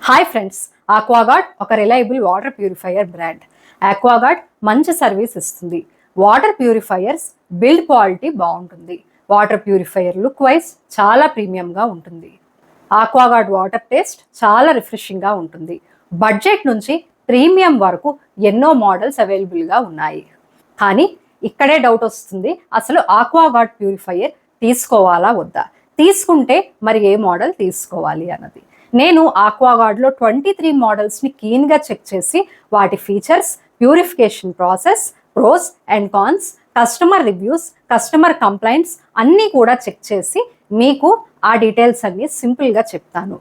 Hi friends, Aquaguard ఒక reliable water purifier brand. Aquaguard మంచి service ఇస్తుంది. వాటర్ ప్యూరిఫైయర్స్ బిల్డ్ క్వాలిటీ బాగుంటుంది. వాటర్ ప్యూరిఫైయర్ లుక్ వైజ్ చాలా ప్రీమియంగా ఉంటుంది. ఆక్వాగార్డ్ వాటర్ టేస్ట్ చాలా రిఫ్రెషింగ్గా ఉంటుంది. బడ్జెట్ నుంచి ప్రీమియం వరకు ఎన్నో మోడల్స్ అవైలబుల్గా ఉన్నాయి. కానీ ఇక్కడే డౌట్ వస్తుంది, అసలు ఆక్వాగార్డ్ ప్యూరిఫైయర్ తీసుకోవాలా వద్దా, తీసుకుంటే మరి ఏ మోడల్ తీసుకోవాలి అన్నది. నేను ఆక్వాగార్డ్లో 23 మోడల్స్ని క్లీన్గా చెక్ చేసి వాటి features, purification process, pros and cons, customer reviews, customer complaints అన్నీ కూడా చెక్ చేసి మీకు ఆ డీటెయిల్స్ అన్నీ సింపుల్గా చెప్తాను.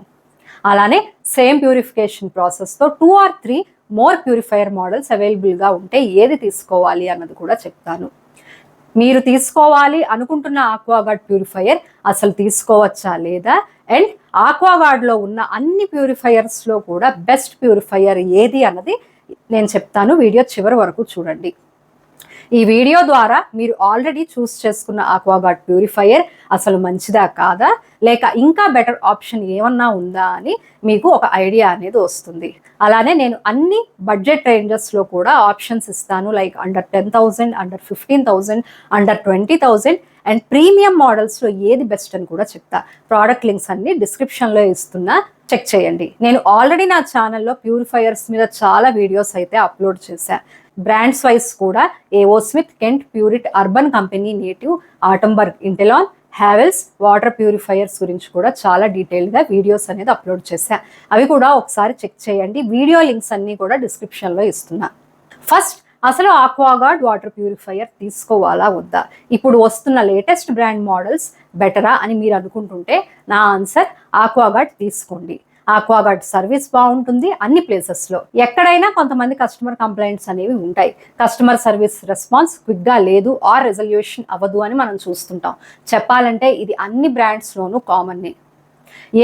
అలానే సేమ్ ప్యూరిఫికేషన్ ప్రాసెస్తో 2 or 3 మోర్ ప్యూరిఫైయర్ మోడల్స్ అవైలబుల్గా ఉంటే ఏది తీసుకోవాలి అన్నది కూడా చెప్తాను. మీరు తీసుకోవాలి అనుకుంటున్న ఆక్వాగార్డ్ ప్యూరిఫైయర్ అసలు తీసుకోవచ్చా లేదా, అండ్ ఆక్వాగార్డ్లో ఉన్న అన్ని ప్యూరిఫైయర్స్లో కూడా బెస్ట్ ప్యూరిఫైయర్ ఏది అన్నది నేను చెప్తాను. వీడియో చివరి వరకు చూడండి. ఈ వీడియో ద్వారా మీరు ఆల్రెడీ చూస్ చేసుకున్న ఆక్వాగార్డ్ ప్యూరిఫైయర్ అసలు మంచిదా కాదా, లేక ఇంకా బెటర్ ఆప్షన్ ఏమన్నా ఉందా అని మీకు ఒక ఐడియా అనేది వస్తుంది. అలానే నేను అన్ని బడ్జెట్ రేంజెస్లో కూడా ఆప్షన్స్ ఇస్తాను. Like under 10,000, under 15,000, under 20,000 and premium మోడల్స్లో ఏది బెస్ట్ అని కూడా చెప్తా. ప్రోడక్ట్ లింక్స్ అన్ని డిస్క్రిప్షన్లో ఇస్తున్నా, చెక్ చేయండి. నేను ఆల్రెడీ నా ఛానల్లో ప్యూరిఫైయర్స్ మీద చాలా వీడియోస్ అయితే అప్లోడ్ చేశాను. బ్రాండ్స్ వైజ్ కూడా A O Smith, Kent, Pureit, Urban Company, Native, Atomberg, Intellon, Havells water purifiers గురించి కూడా చాలా డీటెయిల్గా వీడియోస్ అనేది అప్లోడ్ చేశా. అవి కూడా ఒకసారి చెక్ చేయండి. వీడియో లింక్స్ అన్నీ కూడా డిస్క్రిప్షన్లో ఇస్తున్నా. ఫస్ట్ అసలు ఆక్వాగార్డ్ వాటర్ ప్యూరిఫైయర్ తీసుకోవాలా వద్దా, ఇప్పుడు వస్తున్న లేటెస్ట్ బ్రాండ్ మోడల్స్ బెటరా అని మీరు అనుకుంటుంటే నా ఆన్సర్ ఆక్వాగార్డ్ తీసుకోండి. ఆక్వాగార్డ్ సర్వీస్ బాగుంటుంది అన్ని ప్లేసెస్లో. ఎక్కడైనా కొంతమంది కస్టమర్ కంప్లైంట్స్ అనేవి ఉంటాయి. కస్టమర్ సర్వీస్ రెస్పాన్స్ క్విక్గా లేదు ఆర్ రెజల్యూషన్ అవ్వదు అని మనం చూస్తుంటాం. చెప్పాలంటే ఇది అన్ని బ్రాండ్స్లోనూ కామన్నే.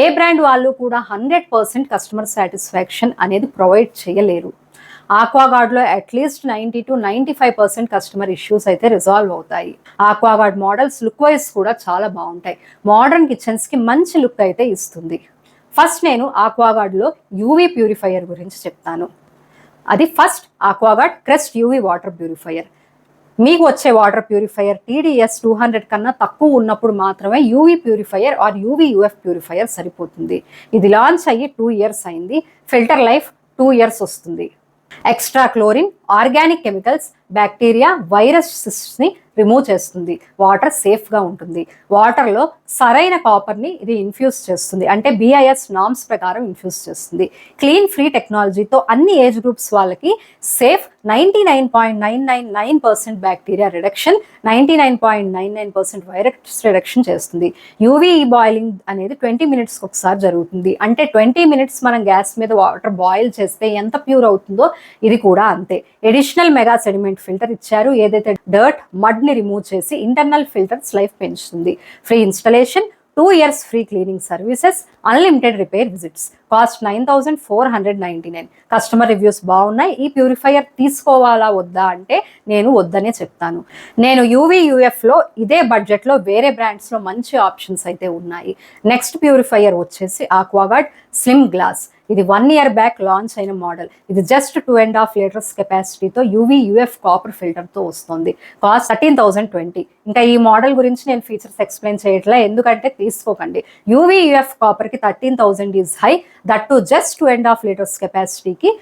ఏ బ్రాండ్ వాళ్ళు కూడా 100% కస్టమర్ సాటిస్ఫాక్షన్ అనేది ప్రొవైడ్ చేయలేరు. ఆక్వాగార్డ్లో అట్లీస్ట్ 90 to 95% కస్టమర్ ఇష్యూస్ అయితే రిజాల్వ్ అవుతాయి. ఆక్వాగార్డ్ మోడల్స్ లుక్ వైజ్ కూడా చాలా బాగుంటాయి. మోడర్న్ కిచెన్స్కి మంచి లుక్ అయితే ఇస్తుంది. ఫస్ట్ నేను ఆక్వాగార్డ్లో యూవీ ప్యూరిఫైయర్ గురించి చెప్తాను. అది first Aquaguard crest UV water purifier. మీకు వచ్చే వాటర్ ప్యూరిఫైయర్ TDS 200 కన్నా తక్కువ ఉన్నప్పుడు మాత్రమే UV purifier or UV UF purifier సరిపోతుంది. ఇది లాంచ్ అయ్యి 2 years అయింది. ఫిల్టర్ లైఫ్ 2 years వస్తుంది. Extra chlorine, organic chemicals, bacteria, వైరస్ని రిమూవ్ చేస్తుంది. వాటర్ సేఫ్గా ఉంటుంది. వాటర్లో సరైన కాపర్ని ఇది ఇన్ఫ్యూజ్ చేస్తుంది, అంటే BIS నామ్స్ ప్రకారం ఇన్ఫ్యూజ్ చేస్తుంది. క్లీన్ ఫ్రీ టెక్నాలజీతో అన్ని ఏజ్ గ్రూప్స్ వాళ్ళకి safe 99.999% bacteria reduction, 99.99% virus reduction చేస్తుంది. యూవీ బాయిలింగ్ అనేది 20 minutesకి ఒకసారి జరుగుతుంది. అంటే 20 minutes మనం గ్యాస్ మీద వాటర్ బాయిల్ చేస్తే ఎంత ప్యూర్ అవుతుందో ఇది కూడా అంతే. ఎడిషనల్ మెగా సెడిమెంట్ ఫిల్టర్ ఇచ్చారు, ఏదైతే డర్ట్, మడ్ ని రిమూవ్ చేసి ఇంటర్నల్ ఫిల్టర్స్ లైఫ్ పెంచుతుంది. Free installation, 2 years free cleaning services, unlimited repair visits. Cost 9,499. Customer reviews బాగున్నాయి. ఈ ప్యూరిఫైయర్ తీసుకోవాలా వద్దా అంటే నేను వద్దనే చెప్తాను. నేను యూవీ యూఎఫ్లో ఇదే బడ్జెట్లో వేరే బ్రాండ్స్లో మంచి ఆప్షన్స్ అయితే ఉన్నాయి. నెక్స్ట్ ప్యూరిఫైయర్ వచ్చేసి ఆక్వాగార్డ్ స్లిమ్ గ్లాస్. ఇది 1 year బ్యాక్ లాంచ్ అయిన మోడల్. ఇది జస్ట్ 2.5 liters కెపాసిటీతో యూవీ యూఎఫ్ కాపర్ ఫిల్టర్తో వస్తుంది. కాస్ట్ 13,020. ఇంకా ఈ మోడల్ గురించి నేను ఫీచర్స్ ఎక్స్ప్లెయిన్ చేయట్లే, ఎందుకంటే తీసుకోకండి. యూవీ యూఎఫ్ కాపర్కి 13,000 is high. That to just 2.5 liters కెపాసిటీకి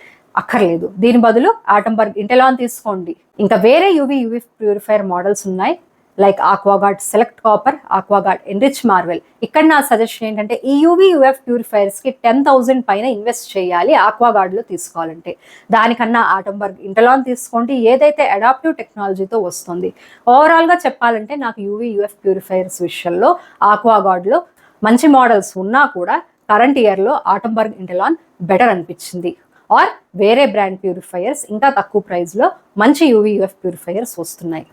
అక్కర్లేదు. దీని బదులు ఆటంబర్గ్, ఇంటెలాన్ తీసుకోండి. ఇంకా వేరే యూవీ యూఎఫ్ ప్యూరిఫైయర్ మోడల్స్ ఉన్నాయి, like Aquaguard Select Copper, Aquaguard Enrich Marvel. ఇక్కడ నా సజెషన్ ఏంటంటే ఈ యూవీ యూఎఫ్ ప్యూరిఫైయర్స్కి 10,000 పైన ఇన్వెస్ట్ చేయాలి ఆక్వాగార్డ్లో తీసుకోవాలంటే. దానికన్నా ఆటంబర్గ్, ఇంటెలాన్ తీసుకోండి, ఏదైతే అడాప్టివ్ టెక్నాలజీతో వస్తుంది. ఓవరాల్గా చెప్పాలంటే నాకు యూవీ యూఎఫ్ ప్యూరిఫైయర్స్ విషయంలో ఆక్వాగార్డ్లో మంచి మోడల్స్ ఉన్నా కూడా కరెంట్ ఇయర్లో ఆటంబర్గ్, ఇంటెలాన్ బెటర్ అనిపించింది. ఆర్ వేరే బ్రాండ్ ప్యూరిఫైయర్స్ ఇంకా తక్కువ ప్రైస్లో మంచి యూవీ యూఎఫ్ ప్యూరిఫైయర్స్ వస్తున్నాయి.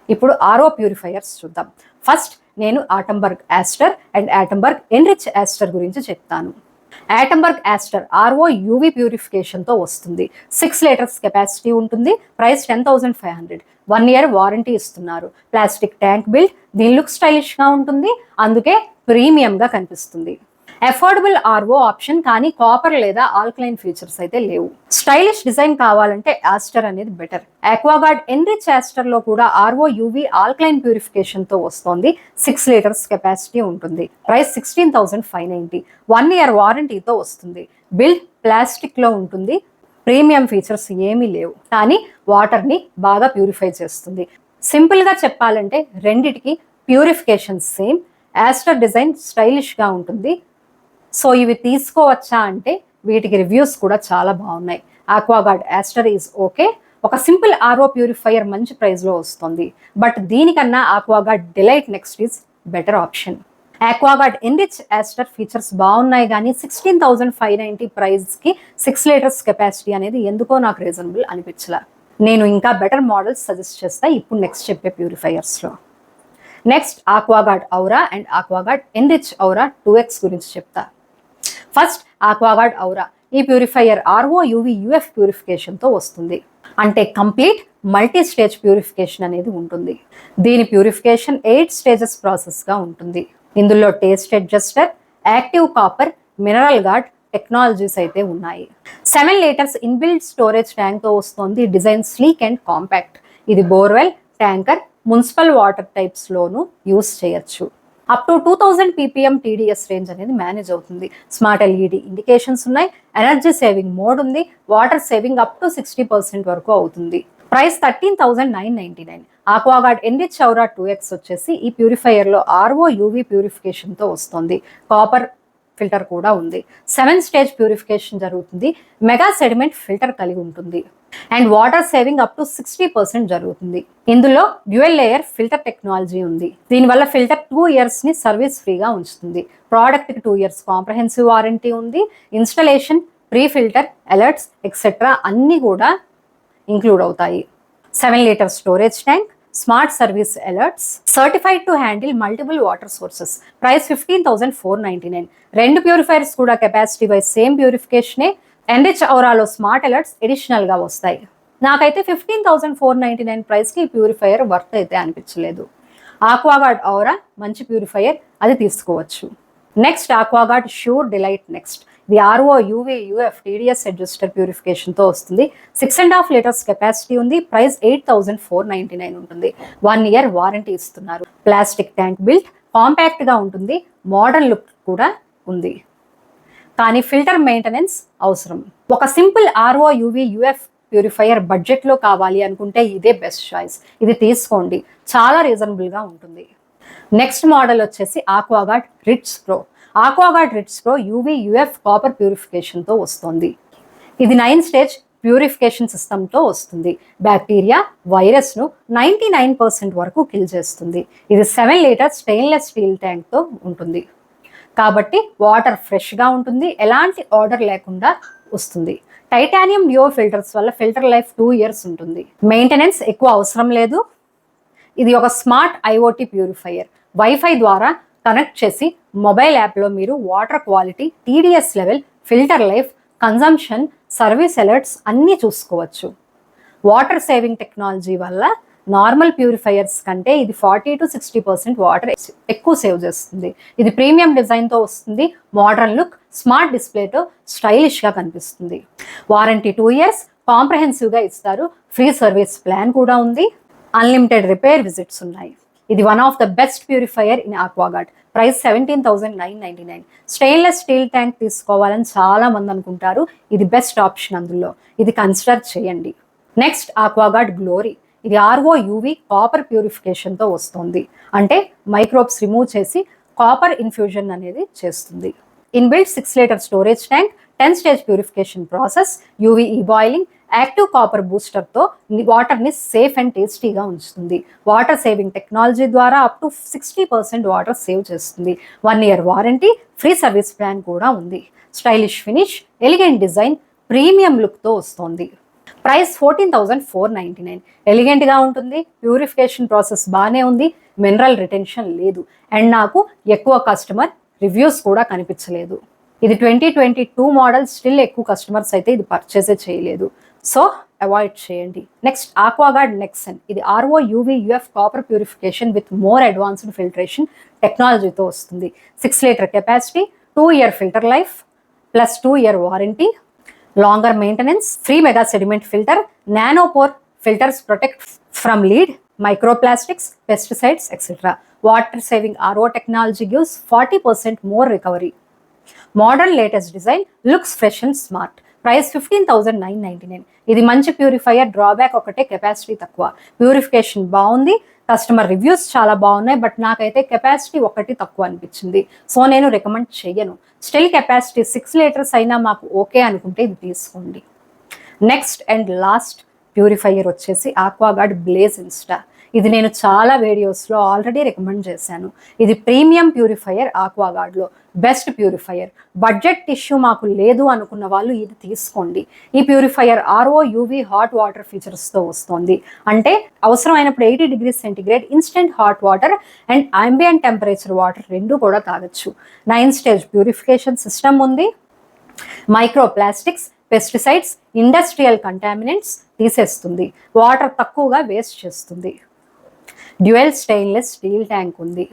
ఇప్పుడు RO ప్యూరిఫైయర్స్ చూద్దాం. ఫస్ట్ నేను Atomberg aster and Atomberg enrich aster గురించి చెప్తాను. ఆటంబర్గ్ యాస్టర్ RO యూవీ ప్యూరిఫికేషన్తో వస్తుంది. 6 liters కెపాసిటీ ఉంటుంది. ప్రైస్ 10,500. 1 year వారంటీ ఇస్తున్నారు. Plastic tank build. దీని లుక్ స్టైలిష్గా ఉంటుంది, అందుకే ప్రీమియంగా కనిపిస్తుంది. అఫోర్డబుల్ ఆర్ఓ ఆప్షన్, కానీ కాపర్ లేదా ఆల్కలైన్ ఫీచర్స్ అయితే లేవు. స్టైలిష్ డిజైన్ కావాలంటే ఆస్టర్ అనేది బెటర్. ఆక్వాగార్డ్ ఎన్రిచ్ ఆస్టర్ లో కూడా ఆర్ఓ యూవీ ఆల్కలైన్ ప్యూరిఫికేషన్ తో వస్తుంది. 6 లీటర్స్ కెపాసిటీ ఉంటుంది. ప్రైస్ 16,590. 1 year వారంటీతో వస్తుంది. బిల్డ్ ప్లాస్టిక్ లో ఉంటుంది. ప్రీమియం ఫీచర్స్ ఏమీ లేవు, కానీ వాటర్ని బాగా ప్యూరిఫై చేస్తుంది. సింపుల్గా చెప్పాలంటే రెండిటికి ప్యూరిఫికేషన్ సేమ్. ఆస్టర్ డిజైన్ స్టైలిష్గా ఉంటుంది. సో ఇవి తీసుకోవచ్చా అంటే వీటికి రివ్యూస్ కూడా చాలా బాగున్నాయి. Aquaguard Aster is okay. ఒక సింపుల్ ఆర్ఓ ప్యూరిఫైయర్ మంచి ప్రైస్లో వస్తుంది. బట్ దీనికన్నా Aquaguard delight next is better option. Aquaguard enrich Aster features బాగున్నాయి, కానీ 16,590 ప్రైస్కి 6 లీటర్స్ కెపాసిటీ అనేది ఎందుకో నాకు రీజనబుల్ అనిపించలే. నేను ఇంకా బెటర్ మోడల్స్ సజెస్ట్ చేస్తా ఇప్పుడు నెక్స్ట్ చెప్పే ప్యూరిఫైయర్స్లో. నెక్స్ట్ ఆక్వాగార్డ్ ఔరా అండ్ ఆక్వాగార్డ్ ఎన్రిచ్ ఔరా 2X గురించి చెప్తా. ఫస్ట్ ఆక్వాగార్డ్ ఔరా. ఈ ప్యూరిఫైయర్ ఆర్ఓ యూవీ యూఎఫ్ ప్యూరిఫికేషన్తో వస్తుంది. అంటే కంప్లీట్ మల్టీ స్టేజ్ ప్యూరిఫికేషన్ అనేది ఉంటుంది. దీని ప్యూరిఫికేషన్ 8 స్టేజెస్ ప్రాసెస్గా ఉంటుంది. ఇందులో taste adjuster, active copper, mineral guard technologies అయితే ఉన్నాయి. 7 లీటర్స్ ఇన్బిల్డ్ స్టోరేజ్ ట్యాంక్తో వస్తుంది. Design sleek and compact. ఇది బోర్వెల్, ట్యాంకర్, మున్సిపల్ వాటర్ టైప్స్లోనూ యూస్ చేయొచ్చు. Up to 2000 ppm TDS range అనేది మేనేజ్ అవుతుంది. స్మార్ట్ LED ఇండికేషన్స్ ఉన్నాయి. ఎనర్జీ సేవింగ్ మోడ్ ఉంది. వాటర్ సేవింగ్ అప్ టు 60% వరకు అవుతుంది. ప్రైస్ 13,999. ఆక్వాగార్డ్ ఎన్రిచ్ ఔరా 2X వచ్చేసి ఈ ప్యూరిఫైయర్లో ఆర్ఓ యూవీ ప్యూరిఫికేషన్తో వస్తుంది. కాపర్ ఫిల్టర్ కూడా ఉంది. 7 స్టేజ్ ప్యూరిఫికేషన్ జరుగుతుంది. మెగా సెడిమెంట్ ఫిల్టర్ కలిగి ఉంటుంది. And water saving up to 60% జరుగుతుంది. ఇందులో డ్యూయల్ లేయర్ ఫిల్టర్ టెక్నాలజీ ఉంది. దీనివల్ల ఫిల్టర్ 2 years ని సర్వీస్ ఫ్రీగా ఉంచుతుంది. ప్రోడక్ట్కి 2 years కాంప్రహెన్సివ్ వారంటీ ఉంది. Installation, pre filter, alerts etcetera అన్నీ కూడా ఇంక్లూడ్ అవుతాయి. 7 liter storage tank, smart service alerts, certified to handle multiple water sources. Price 15,499. 2 purifiers కూడా కెపాసిటీ వైజ్ సేమ్ ప్యూరిఫికేషనే. ఎన్రిచ్ ఔరాలో స్మార్ట్ అలర్ట్స్ ఎడిషనల్గా వస్తాయి. నాకైతే 15,499 ప్రైస్కి ఈ ప్యూరిఫైయర్ వర్త్ అయితే అనిపించలేదు. ఆక్వాగార్డ్ ఔరా మంచి ప్యూరిఫైయర్, అది తీసుకోవచ్చు. Next Aquaguard Sure Delight Next. ఇది RO UV UF TDS adjuster ప్యూరిఫికేషన్తో వస్తుంది. 6.5 లీటర్స్ కెపాసిటీ ఉంది. ప్రైస్ 8,499 ఉంటుంది. 1 year వారంటీ ఇస్తున్నారు. ప్లాస్టిక్ ట్యాంక్ బిల్ట్, కాంపాక్ట్గా ఉంటుంది. మోడర్న్ లుక్ కూడా ఉంది, కానీ ఫిల్టర్ మెయింటెనెన్స్ అవసరం. ఒక simple RO UV UF purifier బడ్జెట్లో కావాలి అనుకుంటే ఇదే బెస్ట్ చాయిస్. ఇది తీసుకోండి, చాలా రీజనబుల్గా ఉంటుంది. నెక్స్ట్ మోడల్ వచ్చేసి Aquaguard Ritz Pro. Aquaguard Ritz Pro UV UF copper ప్యూరిఫికేషన్తో వస్తుంది. ఇది 9 స్టేజ్ ప్యూరిఫికేషన్ సిస్టమ్తో వస్తుంది. బ్యాక్టీరియా, వైరస్ను 99% వరకు కిల్ చేస్తుంది. ఇది 7 లీటర్ స్టెయిన్లెస్ స్టీల్ ట్యాంక్తో ఉంటుంది. కాబట్టి వాటర్ ఫ్రెష్గా ఉంటుంది. ఎలాంటి ఆర్డర్ లేకుండా వస్తుంది. టైటానియం డియో ఫిల్టర్స్ వల్ల ఫిల్టర్ లైఫ్ 2 years ఉంటుంది. మెయింటెనెన్స్ ఎక్కువ అవసరం లేదు. ఇది ఒక స్మార్ట్ IoT ప్యూరిఫైయర్. వైఫై ద్వారా కనెక్ట్ చేసి మొబైల్ యాప్లో మీరు water quality, TDS level, filter life, consumption, service alerts అన్నీ చూసుకోవచ్చు. వాటర్ సేవింగ్ టెక్నాలజీ వల్ల నార్మల్ ప్యూరిఫైయర్స్ కంటే ఇది 40 to 60% వాటర్ ఎక్కువ సేవ్ చేస్తుంది. ఇది ప్రీమియం డిజైన్తో వస్తుంది. మోడర్న్ లుక్, స్మార్ట్ డిస్ప్లేతో స్టైలిష్గా కనిపిస్తుంది. వారంటీ 2 years కాంప్రహెన్సివ్గా ఇస్తారు. ఫ్రీ సర్వీస్ ప్లాన్ కూడా ఉంది. అన్లిమిటెడ్ రిపేర్ విజిట్స్ ఉన్నాయి. ఇది one of the best purifier in Aquaguard. Price 17,999. Stainless steel tank తీసుకోవాలని చాలా మంది అనుకుంటారు. ఇది బెస్ట్ ఆప్షన్ అందులో. ఇది కన్సిడర్ చేయండి. Next Aquaguard Glory. ఇది ఆర్ఓ యూవీ కాపర్ ప్యూరిఫికేషన్తో వస్తుంది. అంటే మైక్రోబ్స్ రిమూవ్ చేసి కాపర్ ఇన్ఫ్యూజన్ అనేది చేస్తుంది. Inbuilt 6 liter storage tank, 10 stage purification process, UV boiling, active copper బూస్టర్తో వాటర్ని సేఫ్ అండ్ టేస్టీగా ఉంచుతుంది. వాటర్ సేవింగ్ టెక్నాలజీ ద్వారా అప్ టు 60% వాటర్ సేవ్ చేస్తుంది. 1 year warranty, free service plan కూడా ఉంది. Stylish finish, elegant design, premium లుక్తో వస్తుంది. ప్రైస్ 14,499. ఎలిగెంట్గా ఉంటుంది. ప్యూరిఫికేషన్ ప్రాసెస్ బాగానే ఉంది. మినరల్ రిటెన్షన్ లేదు. అండ్ నాకు ఎక్కువ కస్టమర్ రివ్యూస్ కూడా కనిపించలేదు. ఇది 2022 మోడల్. స్టిల్ ఎక్కువ కస్టమర్స్ అయితే ఇది పర్చేసే చేయలేదు. సో అవాయిడ్ చేయండి. నెక్స్ట్ ఆక్వాగార్డ్ నెక్సన్. ఇది RO UV UF copper purification with more advanced filtration టెక్నాలజీతో వస్తుంది. 6 litre capacity, 2-year filter life plus 2-year warranty, longer maintenance, free mega sediment filter, nanopore filters protect from lead, microplastics, pesticides, etc. Water saving RO technology gives 40% more recovery. Modern latest design, looks fresh and smart. Price 15,999. ఇది మంచి purifier. Drawback ఒకటే, capacity తక్కువ. Purification బాగుంది, customer reviews చాలా బాగున్నాయి, but నాకైతే capacity ఒకటి తక్కువ అనిపించింది. సో నేను రికమెండ్ చెయ్యను. స్టిల్ కెపాసిటీ 6 లీటర్స్ అయినా మాకు ఓకే అనుకుంటే ఇది తీసుకోండి. నెక్స్ట్ అండ్ లాస్ట్ ప్యూరిఫైయర్ వచ్చేసి ఆక్వాగార్డ్ బ్లేజ్ ఇన్స్టా. ఇది నేను చాలా వీడియోస్లో ఆల్రెడీ రికమెండ్ చేశాను. ఇది ప్రీమియం ప్యూరిఫైయర్, ఆక్వాగార్డ్లో బెస్ట్ ప్యూరిఫైయర్. బడ్జెట్ ఇష్యూ మాకు లేదు అనుకున్న వాళ్ళు ఇది తీసుకోండి. ఈ purifier RO UV hot water ఫీచర్స్తో వస్తుంది. అంటే అవసరమైనప్పుడు 80 degrees centigrade instant hot water and ambient temperature water రెండు కూడా తాగొచ్చు. 9 స్టేజ్ ప్యూరిఫికేషన్ సిస్టమ్ ఉంది. Micro plastics, pesticides, industrial contaminants తీసేస్తుంది. వాటర్ తక్కువగా వేస్ట్ చేస్తుంది. డ్యూయల్ స్టెయిన్లెస్ స్టీల్ ట్యాంక్ ఉంది.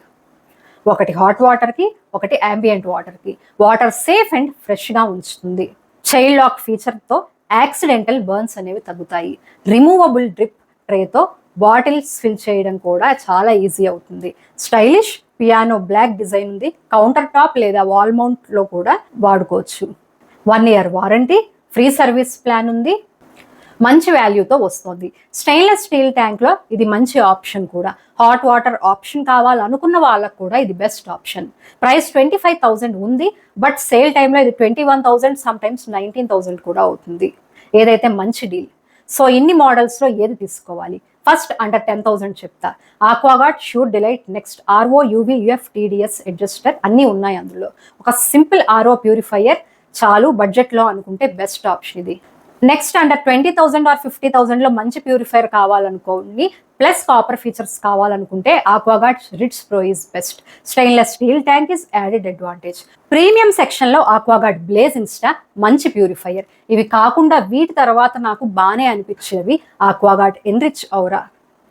ఒకటి హాట్ వాటర్కి, ఒకటి అంబియంట్ వాటర్కి. వాటర్ సేఫ్ అండ్ ఫ్రెష్గా ఉంచుతుంది. చైల్డ్ లాక్ ఫీచర్తో యాక్సిడెంటల్ బర్న్స్ అనేవి తగ్గుతాయి. రిమూవబుల్ డ్రిప్ ట్రేతో బాటిల్స్ ఫిల్ చేయడం కూడా చాలా ఈజీ అవుతుంది. స్టైలిష్ పియానో బ్లాక్ డిజైన్ ఉంది. కౌంటర్ టాప్ లేదా వాల్ మౌంట్లో కూడా వాడుకోవచ్చు. 1 year warranty, free service plan ఉంది. మంచి వాల్యూతో వస్తుంది. స్టెయిన్లెస్ స్టీల్ ట్యాంక్లో ఇది మంచి ఆప్షన్ కూడా. హాట్ వాటర్ ఆప్షన్ కావాలనుకున్న వాళ్ళకు కూడా ఇది బెస్ట్ ఆప్షన్. ప్రైస్ 25,000 ఉంది, బట్ సేల్ టైంలో ఇది 21,000, సమ్ టైమ్స్ 19,000 కూడా అవుతుంది. ఏదైతే మంచి డీల్. సో ఇన్ని మోడల్స్లో ఏది తీసుకోవాలి? ఫస్ట్ అండర్ 10,000 చెప్తా. Aquaguard, Sure Delight, next RO UV UF TDS adjuster అన్నీ ఉన్నాయి అందులో. ఒక సింపుల్ RO ప్యూరిఫైయర్ చాలు బడ్జెట్లో అనుకుంటే బెస్ట్ ఆప్షన్ ఇది. నెక్స్ట్ అండర్ 20,000 ఆర్ 50,000లో మంచి ప్యూరిఫైయర్ కావాలనుకోండి, ప్లస్ కాపర్ ఫీచర్స్ కావాలనుకుంటే Aquaguard Ritz Pro is best. Stainless steel tank is added advantage. Premium సెక్షన్లో ఆక్వాగార్డ్ బ్లేజ్ ఇన్స్టా మంచి ప్యూరిఫైయర్. ఇవి కాకుండా వీటి తర్వాత నాకు బాగానే అనిపించేవి ఆక్వాగార్డ్ ఎన్రిచ్ ఔరా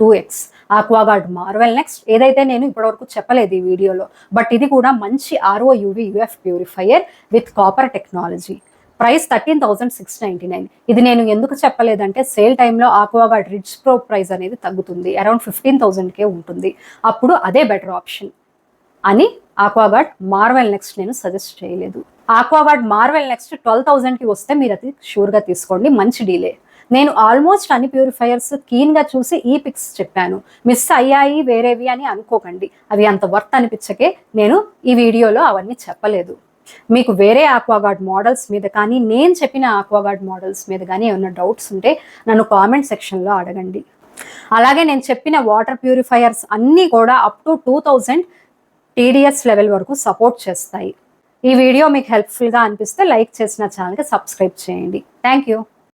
2X, ఆక్వాగార్డ్ మార్వెల్ నెక్స్ట్, ఏదైతే నేను ఇప్పటివరకు చెప్పలేదు ఈ వీడియోలో, బట్ ఇది కూడా మంచి RO UV UF purifier with copper technology. Price 13,699. ఇది నేను ఎందుకు చెప్పలేదంటే సేల్ టైంలో ఆక్వాగార్డ్ రిడ్స్ ప్రో ప్రైస్ అనేది తగ్గుతుంది, అరౌండ్ 15,000కే ఉంటుంది. అప్పుడు అదే బెటర్ ఆప్షన్ అని ఆక్వాగార్డ్ మార్వెల్ నెక్స్ట్ నేను సజెస్ట్ చేయలేదు. ఆక్వాగార్డ్ మార్వెల్ నెక్స్ట్ 12,000కి వస్తే మీరు అది షూర్గా తీసుకోండి, మంచి డీలే. నేను ఆల్మోస్ట్ అన్ని ప్యూరిఫైయర్స్ కీన్గా చూసి ఈ పిక్స్ చెప్పాను. మిస్ అయ్యాయి వేరేవి అని అనుకోకండి. అవి అంత వర్త్ అనిపించకే నేను ఈ వీడియోలో అవన్నీ చెప్పలేదు. మీకు వేరే ఆక్వాగార్డ్ మోడల్స్ మీద కానీ నేను చెప్పిన ఆక్వాగార్డ్ మోడల్స్ మీద కానీ ఏమైనా డౌట్స్ ఉంటే నన్ను కామెంట్ సెక్షన్లో అడగండి. అలాగే నేను చెప్పిన వాటర్ ప్యూరిఫైయర్స్ అన్నీ కూడా అప్ టు 2,000 TDS లెవెల్ వరకు సపోర్ట్ చేస్తాయి. ఈ వీడియో మీకు హెల్ప్ఫుల్గా అనిపిస్తే లైక్ చేసిన ఛానల్కి సబ్స్క్రైబ్ చేయండి. Thank you.